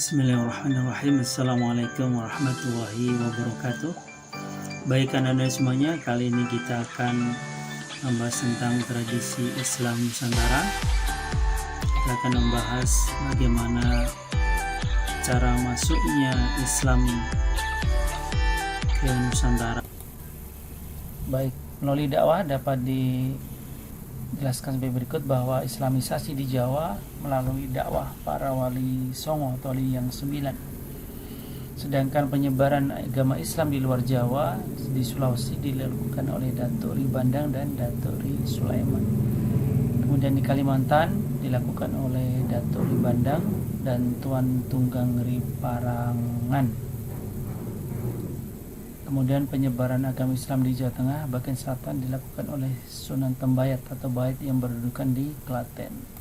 Bismillahirrahmanirrahim. Assalamualaikum warahmatullahi wabarakatuh. Baik anak-anak semuanya, kali ini kita akan membahas tentang tradisi Islam Nusantara. Kita akan membahas bagaimana cara masuknya Islam ke Nusantara. Baik, melalui dakwah dapat dijelaskan sebagai berikut bahwa Islamisasi di Jawa melalui dakwah para wali songo atau wali yang 9. Sedangkan penyebaran agama Islam di luar Jawa di Sulawesi dilakukan oleh Datuk Ri Bandang dan Datuk Ri Sulaiman. Kemudian di Kalimantan dilakukan oleh Datuk Ri Bandang dan Tuan Tunggang Ri Parangan. Kemudian penyebaran agama Islam di Jawa Tengah bagian selatan dilakukan oleh Sunan Tembayat atau Bait yang berdudukan di Klaten.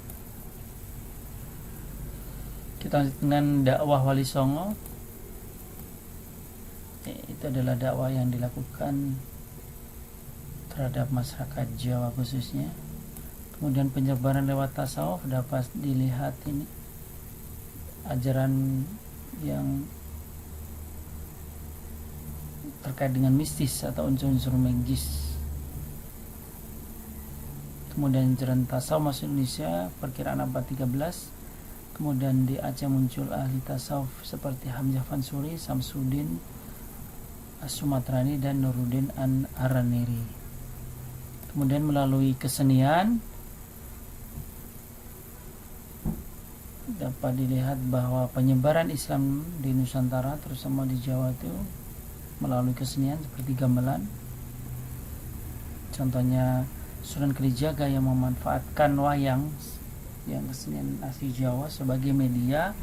Kita lanjut dengan dakwah Wali Songo. Itu adalah dakwah yang dilakukan terhadap masyarakat Jawa khususnya. Kemudian penyebaran lewat tasawuf dapat dilihat ini ajaran yang terkait dengan mistis atau unsur-unsur magis. Kemudian ajaran tasawuf masuk Indonesia perkiraan abad 13. Kemudian di Aceh muncul ahli tasawuf seperti Hamzah Fansuri, Samsudin As-Sumatrani dan Nuruddin An-Araniri. Kemudian melalui kesenian dapat dilihat bahwa penyebaran Islam di Nusantara terutama di Jawa itu melalui kesenian seperti gamelan. Contohnya Sunan Kalijaga yang memanfaatkan wayang yang kesenian asli Jawa sebagai media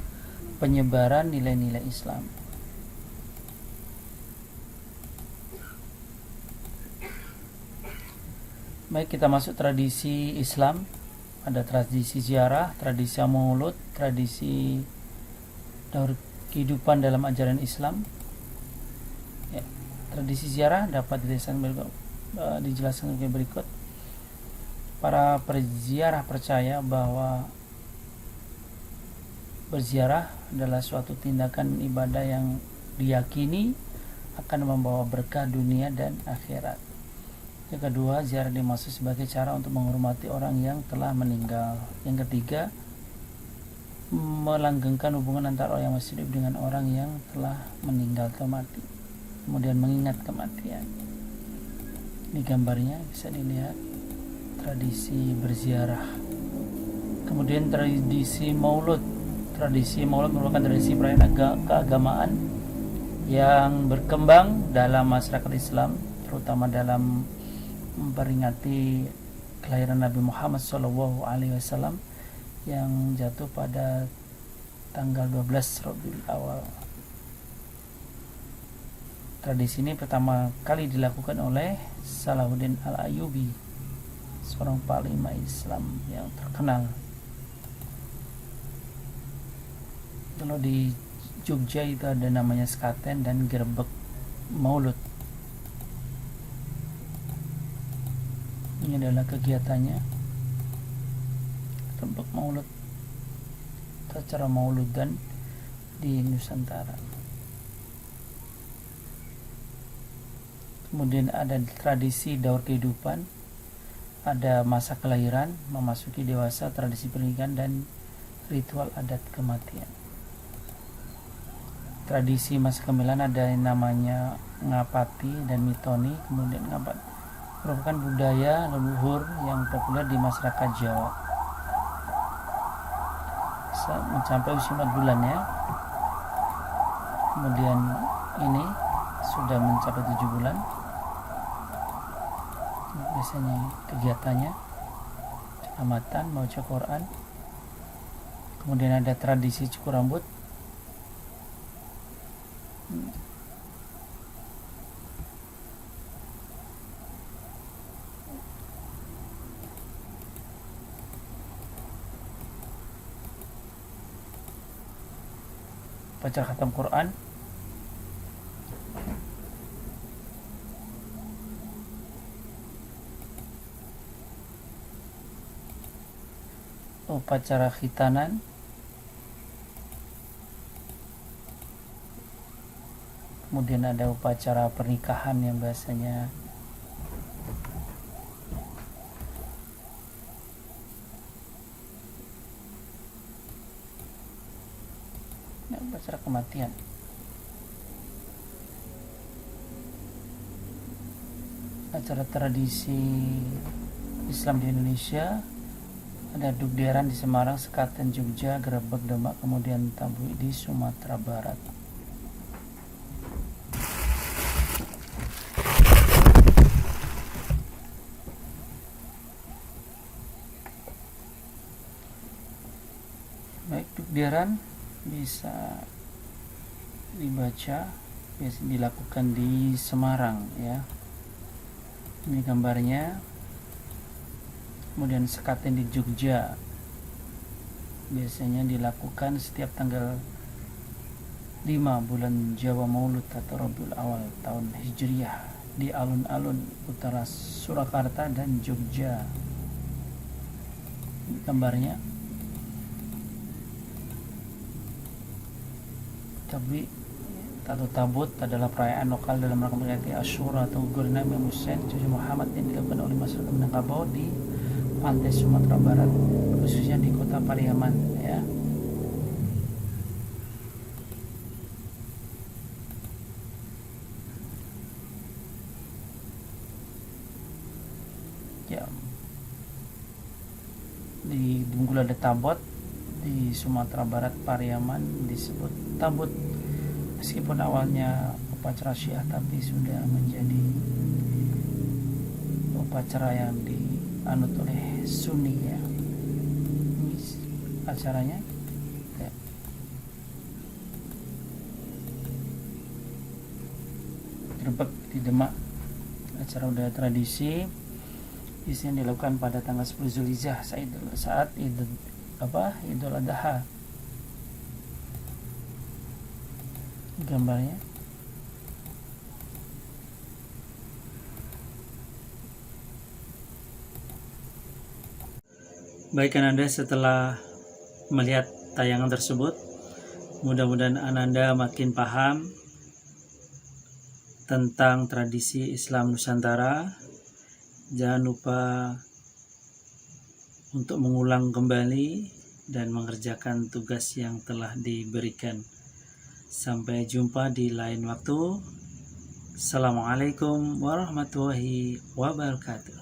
penyebaran nilai-nilai Islam. Baik, kita masuk tradisi Islam. Ada tradisi ziarah, tradisi maulud, tradisi daur kehidupan dalam ajaran Islam. Ya, tradisi ziarah dapat dijelaskan sebagai berikut. Para peziarah percaya bahwa berziarah adalah suatu tindakan ibadah yang diyakini akan membawa berkah dunia dan akhirat. Yang kedua, ziarah dimaksud sebagai cara untuk menghormati orang yang telah meninggal. Yang ketiga, melanggengkan hubungan antara orang yang masih hidup dengan orang yang telah meninggal atau mati. Kemudian mengingat kematian. Ini gambarnya bisa dilihat, tradisi berziarah. Kemudian tradisi maulud. Tradisi maulud merupakan tradisi perayaan keagamaan yang berkembang dalam masyarakat Islam, terutama dalam memperingati kelahiran Nabi Muhammad SAW yang jatuh pada tanggal 12 Rabiul Awal. Tradisi ini pertama kali dilakukan oleh Salahuddin Al-Ayyubi, seorang panglima Islam yang terkenal. Kalau di Jogja itu ada namanya sekaten dan gerbek maulud. Ini adalah kegiatannya, gerbek maulud, acara mauludan di Nusantara. Kemudian ada tradisi daur kehidupan, ada masa kelahiran, memasuki dewasa, tradisi pernikahan, dan ritual adat kematian. Tradisi masa kehamilan ada yang namanya ngapati dan mitoni. Kemudian ngapati merupakan budaya leluhur yang populer di masyarakat Jawa. Mencapai usia 4 bulan ya. Kemudian ini sudah mencapai 7 bulan. Biasanya kegiatannya amatan, baca Quran. Kemudian ada tradisi cukur rambut. Baca khatam Quran. Upacara khitanan. Kemudian ada upacara pernikahan yang biasanya upacara kematian. Acara tradisi Islam di Indonesia ada Dugderan di Semarang, Sekaten Jogja, Grebek Demak, kemudian Tabui di Sumatera Barat. Baik, Dugderan bisa dibaca, biasa dilakukan di Semarang ya. Ini gambarnya. Kemudian Sekaten di Jogja biasanya dilakukan setiap tanggal 5 bulan Jawa Maulud atau Rabiul Awal tahun Hijriah di alun-alun utara Surakarta dan Jogja. Ini gambarnya. Atau Tabut adalah perayaan lokal dalam rangka memperingati Asyura atau gugur Nabi Muhammad Cucu Muhammad yang dilakukan oleh masyarakat Minangkabau di pantai Sumatera Barat, khususnya di kota Pariaman ya. Di Bengkulu ada Tabot, di Sumatera Barat Pariaman disebut Tabut. Meskipun awalnya upacara Syiah, tapi sudah menjadi upacara yang dianut oleh Sunni ya. Ini acaranya ya. Grebek di Demak, acara budaya tradisi biasanya dilakukan pada tanggal 10 Zulhijjah saat Idul Adha. Gambarnya. Baik Ananda, setelah melihat tayangan tersebut, mudah-mudahan Ananda makin paham tentang tradisi Islam Nusantara. Jangan lupa untuk mengulang kembali dan mengerjakan tugas yang telah diberikan. Sampai jumpa di lain waktu. Assalamualaikum warahmatullahi wabarakatuh.